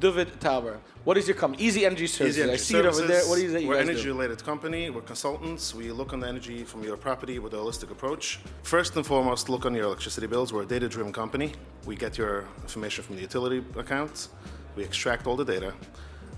Duvid, Tauber. What is your company? Easy Energy Services. Easy Energy I see it over there. What is it you We're guys an do? energy-related company. We're consultants. We look on the energy from your property with a holistic approach. First and foremost, look on your electricity bills. We're a data-driven company. We get your information from the utility accounts. We extract all the data,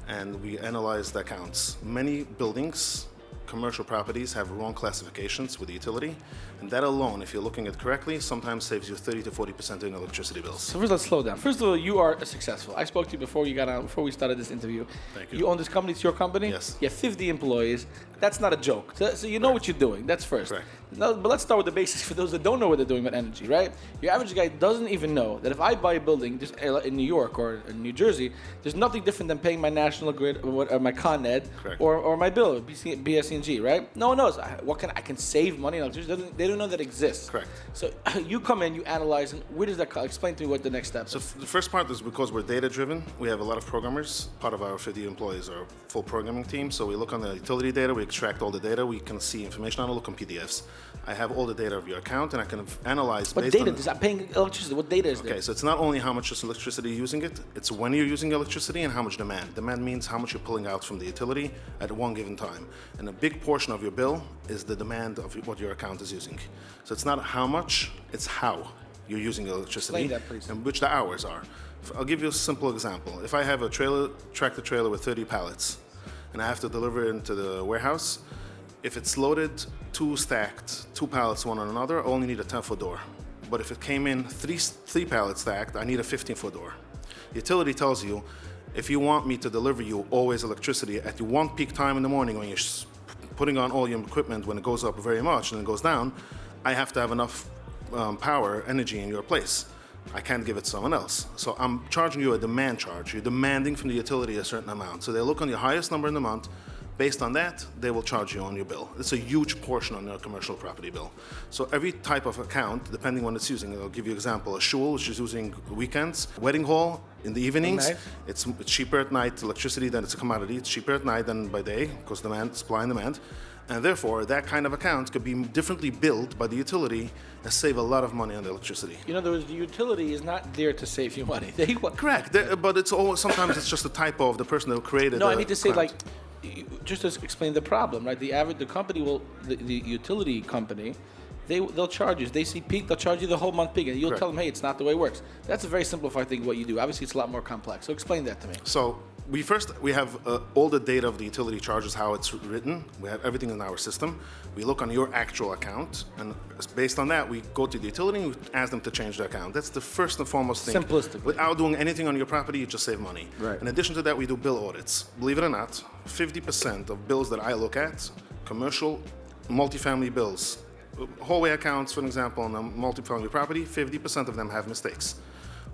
and we analyze the accounts. Many buildings, commercial properties have wrong classifications with the utility, and that alone, if you're looking at it correctly, sometimes saves you 30 to 40% in electricity bills. So first, let's slow down. First of all, you are successful. I spoke to you before you got on, before we started this interview. Thank you. You own this company. It's your company. Yes. You have 50 employees. That's not a joke. So you know what you're doing. That's first. Correct. Now, but let's start with the basics for those that don't know what they're doing with energy, right? Your average guy doesn't even know that if I buy a building just in New York or in New Jersey, there's nothing different than paying my National Grid or my Con Ed or my bill, BSC&G, right? No one knows. I can save money on electricity. They don't know that exists. Correct. So you come in, you analyze, and where does that explain to me what the next step is? So the first part is because we're data-driven. We have a lot of programmers. Part of our 50 employees are a full programming team. So we look on the utility data. We extract all the data. We can see information on it. Look on PDFs. I have all the data of your account, and I can analyze What based data on... is that? Paying electricity. What data is there? Okay, so it's not only how much electricity you're using it, it's when you're using electricity and how much demand. Demand means how much you're pulling out from the utility at one given time. And a big portion of your bill is the demand of what your account is using. So it's not how much, it's how you're using electricity. Explain that, please. And which the hours are. I'll give you a simple example. If I have a tractor trailer with 30 pallets and I have to deliver it into the warehouse, if it's loaded, two pallets one on another, I only need a 10-foot door. But if it came in three pallets stacked, I need a 15-foot door. The utility tells you, if you want me to deliver you always electricity at your one peak time in the morning when you're putting on all your equipment when it goes up very much and then goes down, I have to have enough power, energy in your place. I can't give it to someone else. So I'm charging you a demand charge. You're demanding from the utility a certain amount. So they look on your highest number in the month. Based on that, they will charge you on your bill. It's a huge portion on your commercial property bill. So every type of account, depending on what it's using, I'll give you an example. A shul, which is using weekends. Wedding hall, in the evenings. It's cheaper at night, electricity, than it's a commodity. It's cheaper at night than by day, because supply and demand. And therefore, that kind of account could be differently billed by the utility and save a lot of money on the electricity. In other words, the utility is not there to save you money. Correct, but it's always, sometimes it's just a typo of the person who created No, I mean to say, account. just to explain the problem, right? The company the utility company, they'll charge you. They see peak, they'll charge you the whole month peak, and you'll tell them, hey, it's not the way it works. That's a very simplified thing of what you do. Obviously, it's a lot more complex. So explain that to me. So we have all the data of the utility charges, how it's written. We have everything in our system. We look on your actual account, and based on that, we go to the utility and we ask them to change the account. That's the first and foremost thing. Simplistically. Without doing anything on your property, you just save money. Right. In addition to that, we do bill audits. Believe it or not, 50% of bills that I look at, commercial, multifamily bills, hallway accounts, for example, on a multifamily property, 50% of them have mistakes.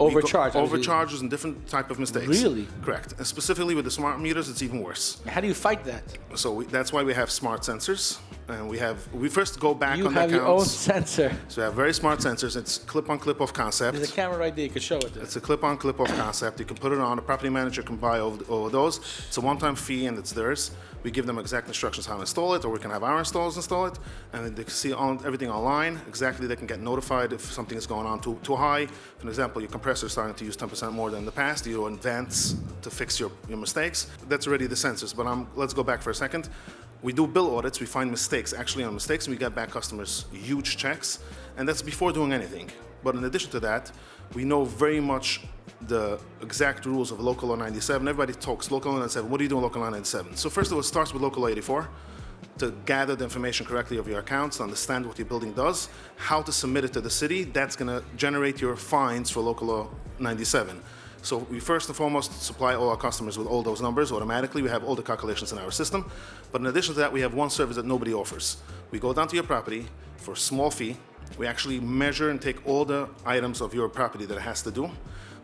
Overcharges and different type of mistakes. Really? Correct. And specifically with the smart meters, it's even worse. How do you fight that? So that's why we have smart sensors, and we first go back on the accounts. You have your own sensor. So we have very smart sensors. It's clip-on, clip-off concept. There's a camera right there. You can show it. It's a clip-on, clip-off concept. You can put it on. A property manager can buy over those. It's a one-time fee, and it's theirs. We give them exact instructions how to install it, or we can have our installers install it, and they can see everything online. Exactly, they can get notified if something is going on too high. For example, your compressor is starting to use 10% more than in the past. You advance to fix your mistakes. That's already the sensors. But let's go back for a second. We do bill audits. We find mistakes, actually on mistakes, and we get back customers huge checks, and that's before doing anything. But in addition to that, we know very much the exact rules of Local Law 97. Everybody talks Local Law 97. What do you do in Local Law 97? So first of all, it starts with Local Law 84 to gather the information correctly of your accounts, to understand what your building does, how to submit it to the city. That's going to generate your fines for Local Law 97. So we first and foremost supply all our customers with all those numbers automatically. We have all the calculations in our system. But in addition to that, we have one service that nobody offers. We go down to your property for a small fee. We actually measure and take all the items of your property that it has to do.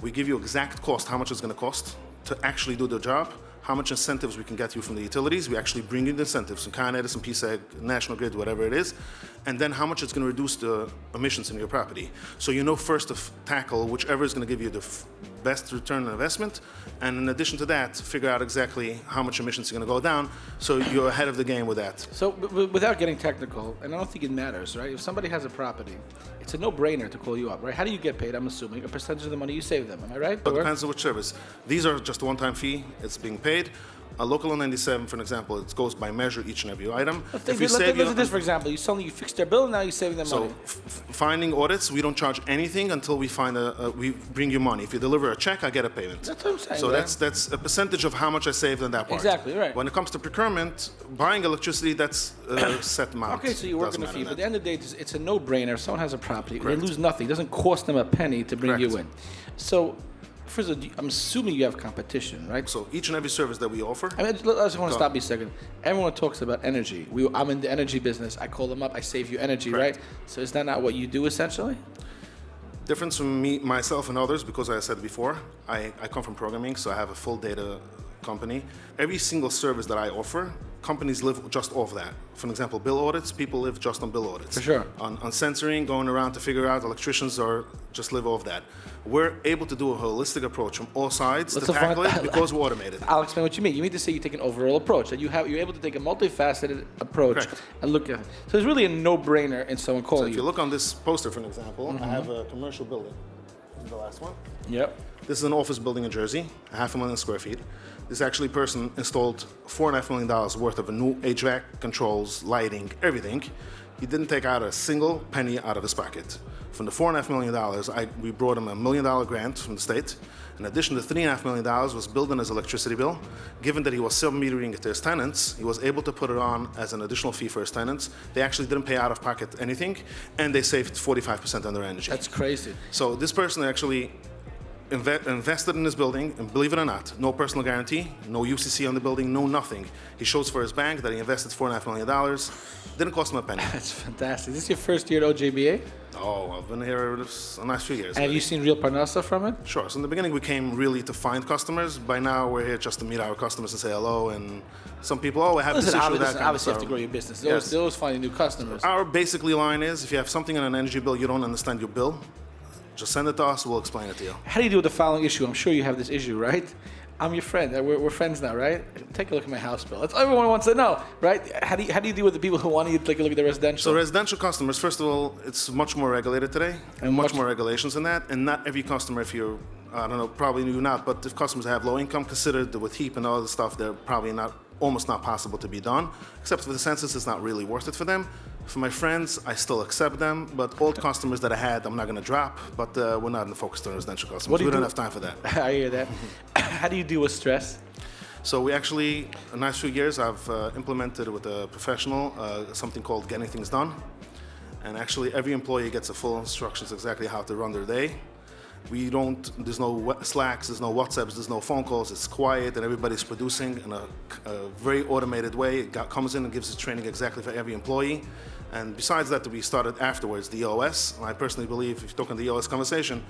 We give you exact cost, how much it's going to cost to actually do the job, how much incentives we can get you from the utilities. We actually bring you the incentives from Con Edison, PSEG, National Grid, whatever it is, and then how much it's going to reduce the emissions in your property. So you know first to tackle whichever is going to give you the best return on investment, and in addition to that, figure out exactly how much emissions are going to go down, so you're ahead of the game with that. So without getting technical, and I don't think it matters, right? If somebody has a property, it's a no-brainer to call you up, right? How do you get paid? I'm assuming a percentage of the money you save them. Am I right? But it depends on which service. These are just a one-time fee. It's being paid. A local law 97, for an example, it goes by measure each and every item. Let's look at this, for example. You fixed their bill, and now you're saving them money. So finding audits, we don't charge anything until we find we bring you money. If you deliver a check, I get a payment. That's what I'm saying. So that's a percentage of how much I saved on that part. Exactly, right. When it comes to procurement, buying electricity, that's a set amount. Okay, so you work on a fee, but at the end of the day, it's a no-brainer. If someone has a property, Correct. they lose nothing. It doesn't cost them a penny to bring Correct. you in. So, first of all, I'm assuming you have competition, right? So each and every service that we offer. I just want to stop you a second. Everyone talks about energy. I'm in the energy business. I call them up. I save you energy, Correct. right? So is that not what you do essentially? Difference from me, myself, and others, because I said before, I come from programming, so I have a full data company. Every single service that I offer, companies live just off that. For example, bill audits, people live just on bill audits. For sure. On censoring, going around to figure out, electricians are just live off that. We're able to do a holistic approach from all sides to tackle it because we're automated. I'll explain what you mean. You mean to say you take an overall approach, that you're able to take a multifaceted approach Correct. and look at it. So it's really a no-brainer in someone So calling if you look on this poster, for an example, I have a commercial building. The last one. Yep. This is an office building in Jersey, 500,000 square feet. This actually person installed $4.5 million worth of a new HVAC, controls, lighting, everything. He didn't take out a single penny out of his pocket. From the $4.5 million, we brought him a $1 million grant from the state. In addition, the $3.5 million was billed in his electricity bill. Given that he was sub-metering it to his tenants, he was able to put it on as an additional fee for his tenants. They actually didn't pay out of pocket anything, and they saved 45% on their energy. That's crazy. So this person actually invested in his building, and believe it or not, no personal guarantee, no UCC on the building, no nothing. He shows for his bank that he invested $4.5 million. Didn't cost him a penny. That's fantastic. Is this your first year at OJBA? Oh, I've been here a nice few years. And have you seen real parnassa from it? Sure. So in the beginning, we came really to find customers. By now, we're here just to meet our customers and say hello. And some people, I have this issue, that kind of obviously you have stuff. to grow your business. Yes. They're always finding new customers. Our basically line is, if you have something on an energy bill, you don't understand your bill, just send it to us, we'll explain it to you. How do you deal with the following issue? I'm sure you have this issue, right? I'm your friend. We're friends now, right? Take a look at my house bill. That's all everyone wants to know, right? How do you deal with the people who want you to take a look at the residential? So residential customers, first of all, it's much more regulated today, and much more regulations than that. And not every customer, if you're, I don't know, probably you're not, but if customers have low income, considered with heat and all the stuff, they're probably almost not possible to be done. Except for the census, it's not really worth it for them. For my friends, I still accept them, but old customers that I had, I'm not going to drop. But we're not in the focus on residential customers. We don't have time for that. I hear that. How do you deal with stress? So we actually, in the last few years, I've implemented with a professional something called Getting Things Done. And actually, every employee gets a full instructions exactly how to run their day. There's no Slacks, there's no WhatsApps, there's no phone calls. It's quiet and everybody's producing in a very automated way. It comes in and gives us training exactly for every employee. And besides that, we started afterwards the EOS. And I personally believe, if you talk in the EOS conversation,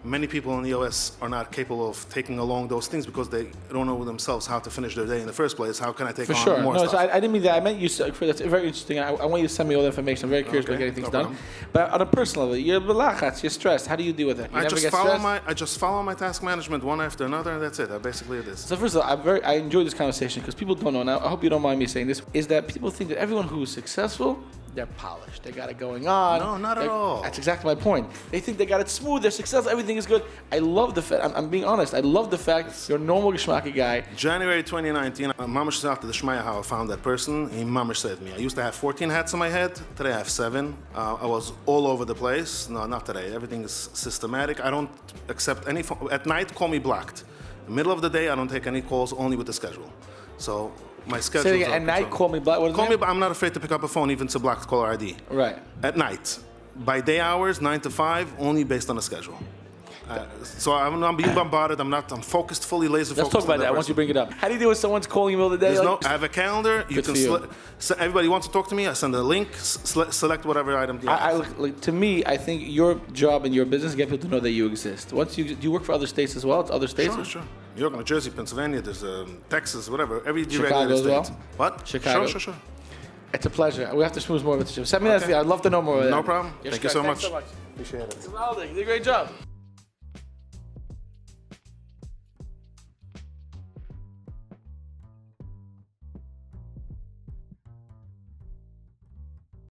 many people in the EOS are not capable of taking along those things because they don't know themselves how to finish their day in the first place. How can I take on more stuff? So I didn't mean that. I meant you. That's very interesting. I want you to send me all the information. I'm very curious about getting things done. But on a personal level, you're belachatz, you're stressed. How do you deal with it? I just follow my task management one after another, and that's it. That basically it is. So first of all, I enjoy this conversation because people don't know, and I hope you don't mind me saying this, is that people think that everyone who is successful, they're polished. They got it going on. No, not at all. That's exactly my point. They think they got it smooth. They're successful. Everything is good. I love the fact. I'm being honest. I love the fact you're a normal geschmacky guy. January 2019, Mamash after the Shmaya how I found that person. He Mamash said to me, I used to have 14 hats on my head. Today I have 7. I was all over the place. No, not today. Everything is systematic. I don't accept any phone. At night, call me blocked. In the middle of the day, I don't take any calls, only with the schedule. So my schedule. Say at night, call me blocked. Call me. I'm not afraid to pick up a phone, even to blocked caller ID. Right. At night, by day hours, 9 to 5, only based on the schedule. So I'm not being bombarded. I'm focused, fully laser focused. Let's talk about that once you bring it up. How do you deal with someone's calling you in the middle of the day? I have a calendar. You can everybody wants to talk to me. I send a link. Select whatever item. To me, I think your job and your business get people to know that you exist. Do you work for other states as well? It's other states. Sure. New York, New Jersey, Pennsylvania, there's Texas, whatever, every Chicago deregulated as well? state. What? Chicago? Sure. It's a pleasure. We have to smooth more with you. Send me that video. I'd love to know more. No problem. Yes, Thank you guys, so thanks much. so much. Appreciate it. You did a great job.